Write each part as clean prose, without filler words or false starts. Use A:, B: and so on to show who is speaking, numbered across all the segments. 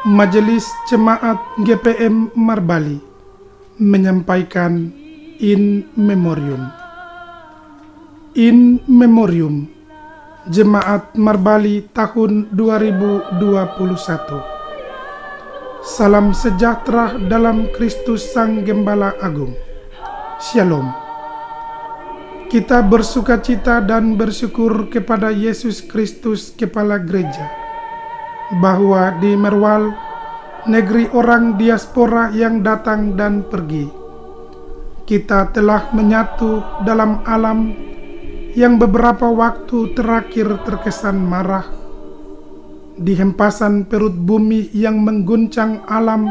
A: Majelis Jemaat GPM Marbali menyampaikan In Memoriam. In Memoriam Jemaat Marbali tahun 2021. Salam sejahtera dalam Kristus Sang Gembala Agung. Shalom. Kita bersukacita dan bersyukur kepada Yesus Kristus, Kepala Gereja, bahwa di Merwal, negeri orang diaspora yang datang dan pergi, kita telah menyatu dalam alam yang beberapa waktu terakhir terkesan marah. Di hempasan perut bumi yang mengguncang alam,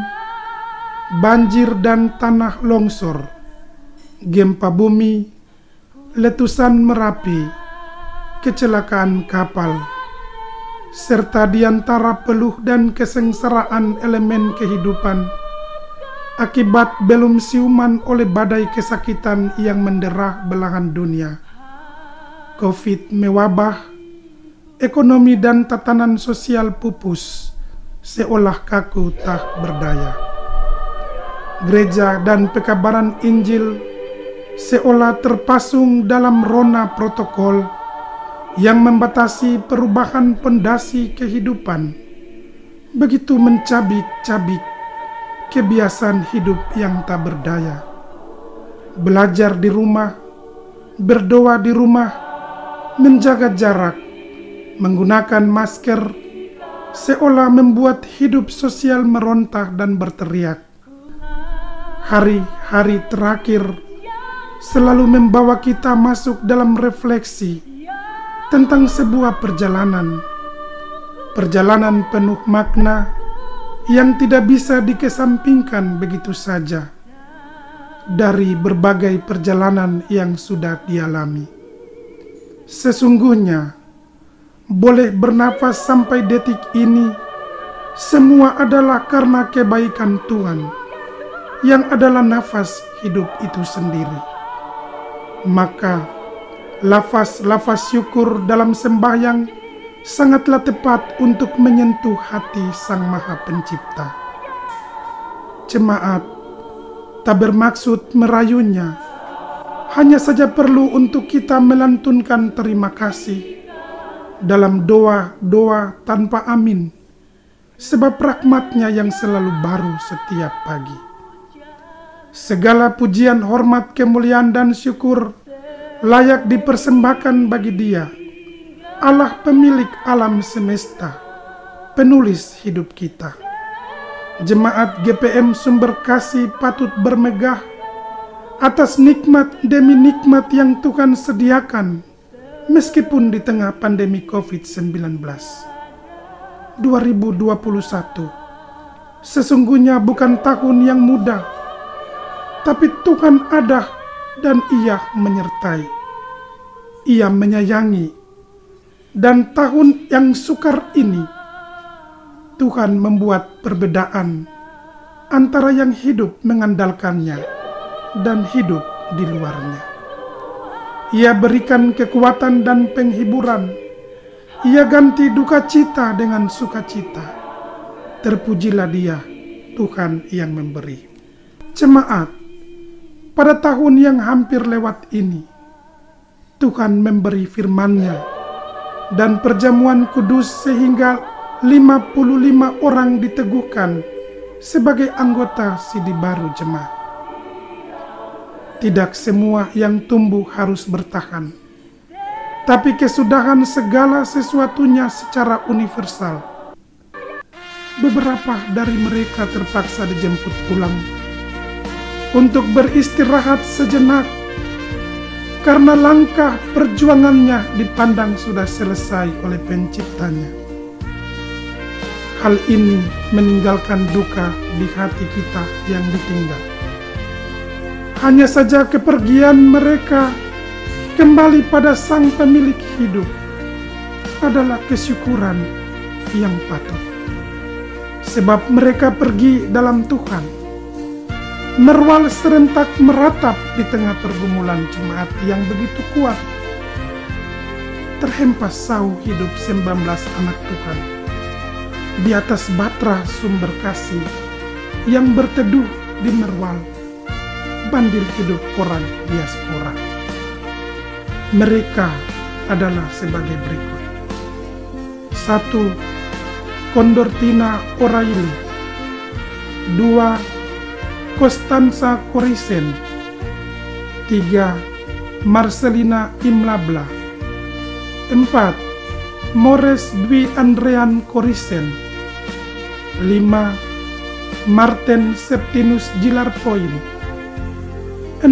A: banjir dan tanah longsor, gempa bumi, letusan Merapi, kecelakaan kapal, serta di antara peluh dan kesengsaraan elemen kehidupan akibat belum siuman oleh badai kesakitan yang mendera belahan dunia. COVID mewabah, ekonomi dan tatanan sosial pupus, seolah kaku tak berdaya. Gereja dan pekabaran Injil seolah terpasung dalam rona protokol yang membatasi perubahan pondasi kehidupan, begitu mencabik-cabik kebiasaan hidup yang tak berdaya. Belajar di rumah, berdoa di rumah, menjaga jarak, menggunakan masker, seolah membuat hidup sosial meronta dan berteriak. Hari-hari terakhir selalu membawa kita masuk dalam refleksi tentang sebuah perjalanan penuh makna yang tidak bisa dikesampingkan begitu saja dari berbagai perjalanan yang sudah dialami. Sesungguhnya, boleh bernafas sampai detik ini, semua adalah karena kebaikan Tuhan, yang adalah nafas hidup itu sendiri. Maka, lafaz-lafaz syukur dalam sembahyang sangatlah tepat untuk menyentuh hati Sang Maha Pencipta. Jemaat tak bermaksud merayunya, hanya saja perlu untuk kita melantunkan terima kasih dalam doa-doa tanpa amin, sebab rahmat-Nya yang selalu baru setiap pagi. Segala pujian, hormat, kemuliaan, dan syukur layak dipersembahkan bagi Dia, Allah pemilik alam semesta, penulis hidup kita. Jemaat GPM Sumber Kasih patut bermegah atas nikmat demi nikmat yang Tuhan sediakan, meskipun di tengah pandemi COVID-19. 2021 sesungguhnya bukan tahun yang mudah, tapi Tuhan ada dan Ia menyertai. Ia menyayangi, dan tahun yang sukar ini Tuhan membuat perbedaan antara yang hidup mengandalkannya dan hidup di luarnya. Ia berikan kekuatan dan penghiburan. Ia ganti duka cita dengan sukacita. Terpujilah Dia, Tuhan yang memberi. Jemaat, pada tahun yang hampir lewat ini, Tuhan memberi firman-Nya dan perjamuan kudus sehingga 55 orang diteguhkan sebagai anggota Sidi Baru Jemaat. Tidak semua yang tumbuh harus bertahan, tapi kesudahan segala sesuatunya secara universal. Beberapa dari mereka terpaksa dijemput pulang untuk beristirahat sejenak karena langkah perjuangannya dipandang sudah selesai oleh Penciptanya. Hal ini meninggalkan duka di hati kita yang ditinggal. Hanya saja kepergian mereka kembali pada Sang Pemilik hidup adalah kesyukuran yang patut. Sebab mereka pergi dalam Tuhan. Merwal serentak meratap di tengah pergumulan jemaat yang begitu kuat. Terhempas sauh hidup 19 anak Tuhan. di atas batra sumber kasih yang berteduh di Merwal, bandil hidup orang diaspora. Mereka adalah sebagai berikut. 1. Condortina O'Reilly. 2. Costanza Corisen. 3. Marcelina Imlabla. 4. Mores Dwi Andrean Corisen. 5. Martin Septinus Gilarpoin. 6.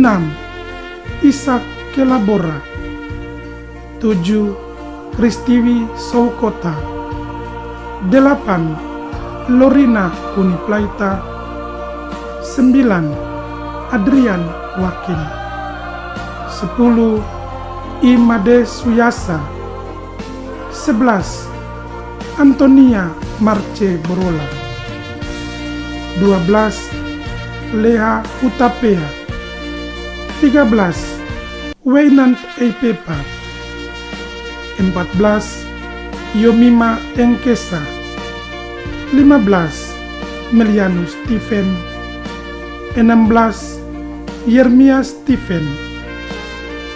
A: Ishak Kelabora. 7. Kristiwi Soukota. 8. Lorina Uniplaita. 9. Adrian Wakin. 10. Imade Suyasa. 11. Antonia Marce Borola. 12. Leha Utapea. 13. Wainant Eipepa. 14. Yomima Engkesa. 15. Melianus Stephen. 16. Yermia Stephen.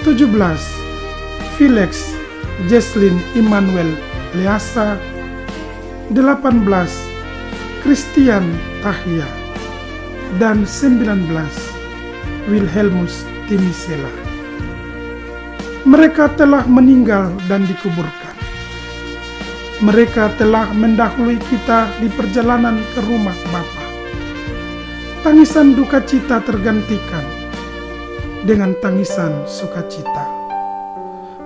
A: 17. Felix Jesslyn Immanuel Leasa. 18. Christian Tahya. Dan 19. Wilhelmus Timisela. Mereka telah meninggal dan dikuburkan. Mereka telah mendahului kita di perjalanan ke rumah Bapa. Tangisan duka cita tergantikan dengan tangisan sukacita.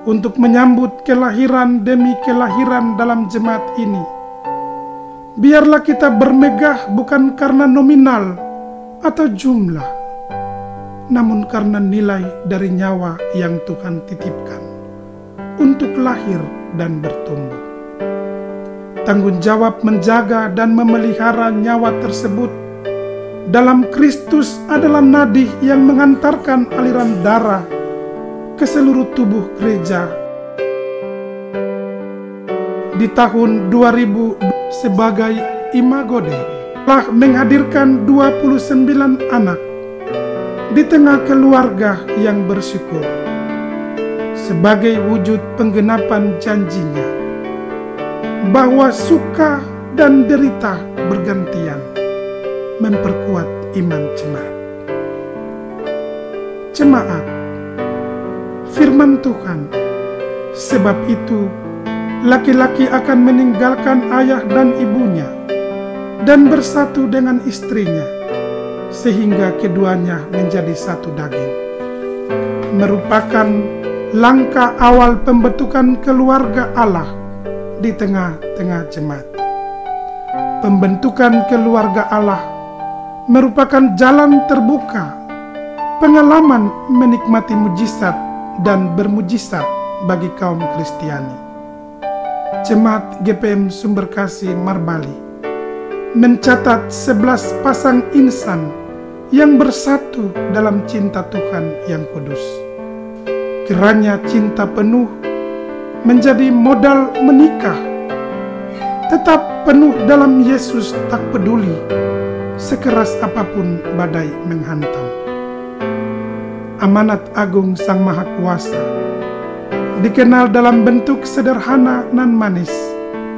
A: Untuk menyambut kelahiran demi kelahiran dalam jemaat ini, biarlah kita bermegah bukan karena nominal atau jumlah, namun karena nilai dari nyawa yang Tuhan titipkan untuk lahir dan bertumbuh. Tanggung jawab menjaga dan memelihara nyawa tersebut dalam Kristus adalah nadi yang mengantarkan aliran darah ke seluruh tubuh gereja. Di tahun 2000 sebagai Imago Dei telah menghadirkan 29 anak di tengah keluarga yang bersyukur sebagai wujud penggenapan janjinya bahwa suka dan derita bergantian memperkuat iman jemaat. Jemaat, firman Tuhan, sebab itu laki-laki akan meninggalkan ayah dan ibunya dan bersatu dengan istrinya, sehingga keduanya menjadi satu daging. Merupakan langkah awal pembentukan keluarga Allah di tengah-tengah jemaat. Pembentukan keluarga Allah merupakan jalan terbuka, pengalaman menikmati mujizat dan bermujizat bagi kaum Kristiani. Jemaat GPM Sumberkasih Marbali mencatat 11 pasang insan yang bersatu dalam cinta Tuhan yang kudus. Kiranya cinta penuh menjadi modal menikah, tetap penuh dalam Yesus, tak peduli sekeras apapun badai menghantam. Amanat agung Sang Maha Kuasa dikenal dalam bentuk sederhana nan manis,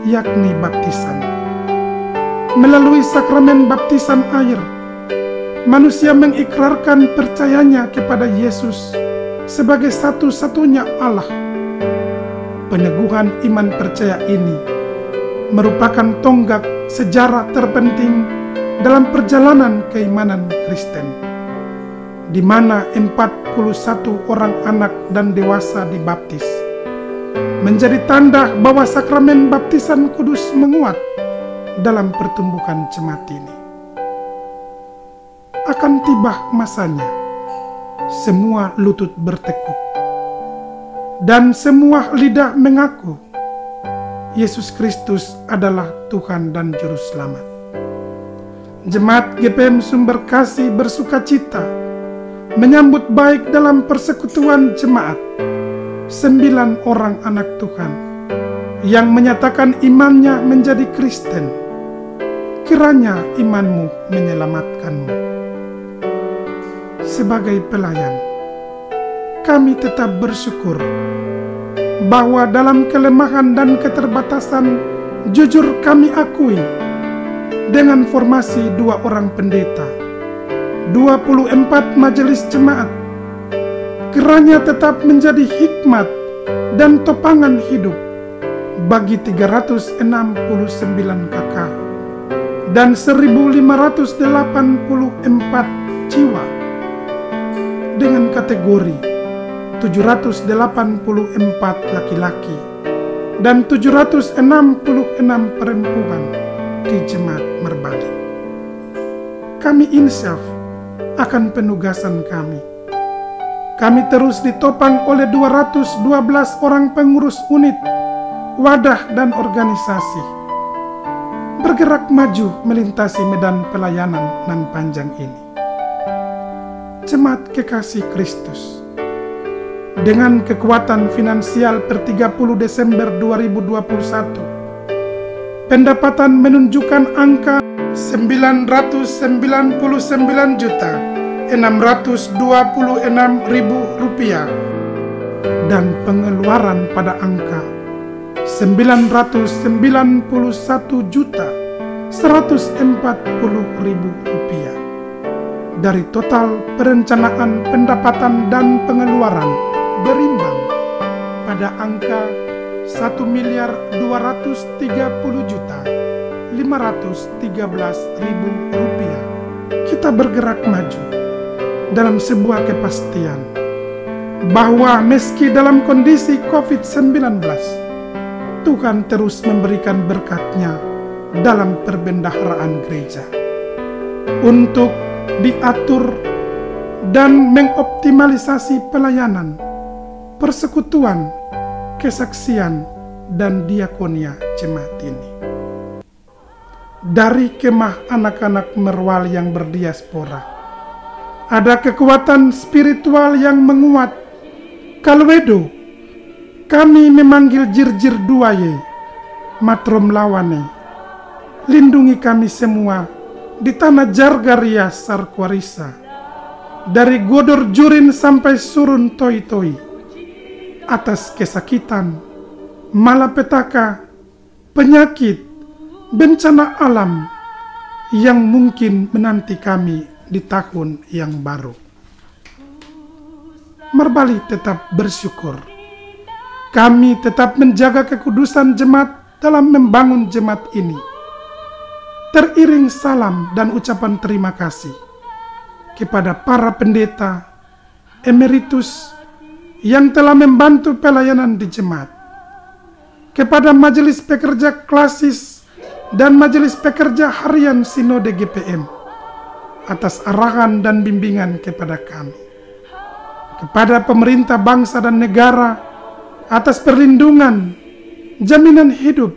A: yakni baptisan. Melalui sakramen baptisan air, manusia mengikrarkan percayanya kepada Yesus sebagai satu-satunya Allah. Peneguhan iman percaya ini merupakan tonggak sejarah terpenting dalam perjalanan keimanan Kristen, di mana 41 orang anak dan dewasa dibaptis, menjadi tanda bahwa sakramen baptisan kudus menguat dalam pertumbuhan jemaat ini. Akan tiba masanya semua lutut bertekuk dan semua lidah mengaku Yesus Kristus adalah Tuhan dan Juru Selamat. Jemaat GPM Sumberkasih bersukacita menyambut baik dalam persekutuan jemaat 9 orang anak Tuhan yang menyatakan imannya menjadi Kristen kiranya imanmu menyelamatkanmu. Sebagai pelayan, kami tetap bersyukur bahwa dalam kelemahan dan keterbatasan jujur kami akui dengan formasi 2 orang pendeta, 24 majelis jemaat, kiranya tetap menjadi hikmat dan topangan hidup bagi 369 kakak dan 1584 jiwa dengan kategori 784 laki-laki dan 766 perempuan di Jemaat Merbali. Kami insyaf akan penugasan kami. Kami terus ditopang oleh 212 orang pengurus unit, wadah dan organisasi, bergerak maju melintasi medan pelayanan nan panjang ini. Jemaat Kekasih Kristus dengan kekuatan finansial per 30 Desember 2021, pendapatan menunjukkan angka 999.626.000 rupiah dan pengeluaran pada angka 991.140.000 rupiah. Dari total perencanaan pendapatan dan pengeluaran berimbang pada angka 1.230.513.000 rupiah. Kita bergerak maju dalam sebuah kepastian bahwa meski dalam kondisi COVID-19, Tuhan terus memberikan berkat-Nya dalam perbendaharaan gereja untuk diatur dan mengoptimalisasi pelayanan, persekutuan, kesaksian, dan diakonia jemaat ini. Dari kemah anak-anak Merwal yang berdiaspora, ada kekuatan spiritual yang menguat. Kalwedo, kami memanggil Jirjir Duaye, Matrom Lawane, lindungi kami semua di tanah Jargaria Sarkwarisa, dari Godor Jurin sampai Surun Toi-Toi, atas kesakitan, malapetaka, penyakit, bencana alam yang mungkin menanti kami di tahun yang baru. Merbali tetap bersyukur. Kami tetap menjaga kekudusan jemaat dalam membangun jemaat ini. Teriring salam dan ucapan terima kasih kepada para pendeta emeritus yang telah membantu pelayanan di jemaat, kepada majelis pekerja klasis dan majelis pekerja harian Sinode GPM atas arahan dan bimbingan kepada kami, kepada pemerintah bangsa dan negara atas perlindungan, jaminan hidup,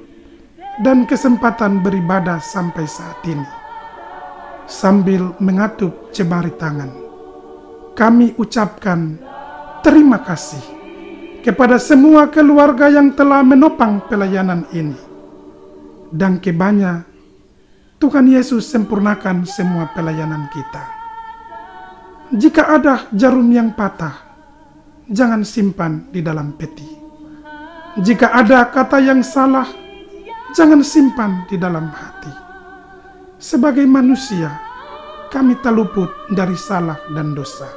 A: dan kesempatan beribadah sampai saat ini. Sambil mengatup jemari tangan, kami ucapkan terima kasih kepada semua keluarga yang telah menopang pelayanan ini. Dan kebanya Tuhan Yesus sempurnakan semua pelayanan kita. Jika ada jarum yang patah, jangan simpan di dalam peti. Jika ada kata yang salah, jangan simpan di dalam hati. Sebagai manusia, kami tak luput dari salah dan dosa.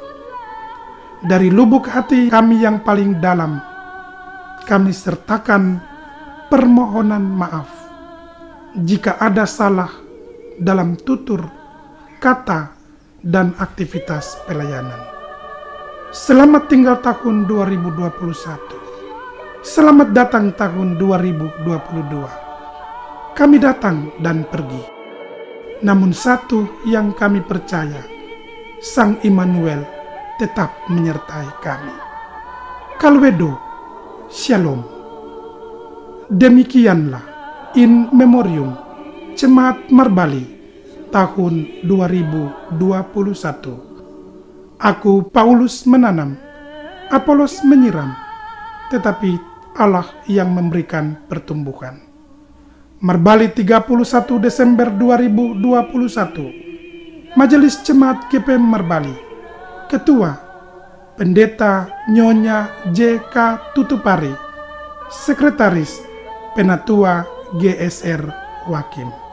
A: Dari lubuk hati kami yang paling dalam, kami sertakan permohonan maaf jika ada salah dalam tutur, kata, dan aktivitas pelayanan. Selamat tinggal tahun 2021. Selamat datang tahun 2022. Kami datang dan pergi. Namun satu yang kami percaya, Sang Immanuel tetap menyertai kami. Kalwedo, Shalom. Demikianlah in memoriam Jemaat Merbali tahun 2021. Aku Paulus menanam, Apolos menyiram, tetapi Allah yang memberikan pertumbuhan. Merbali 31 Desember 2021. Majelis Jemaat GP Merbali. Ketua Pendeta Nyonya J.K. Tutupari. Sekretaris Penatua GSR Wakim.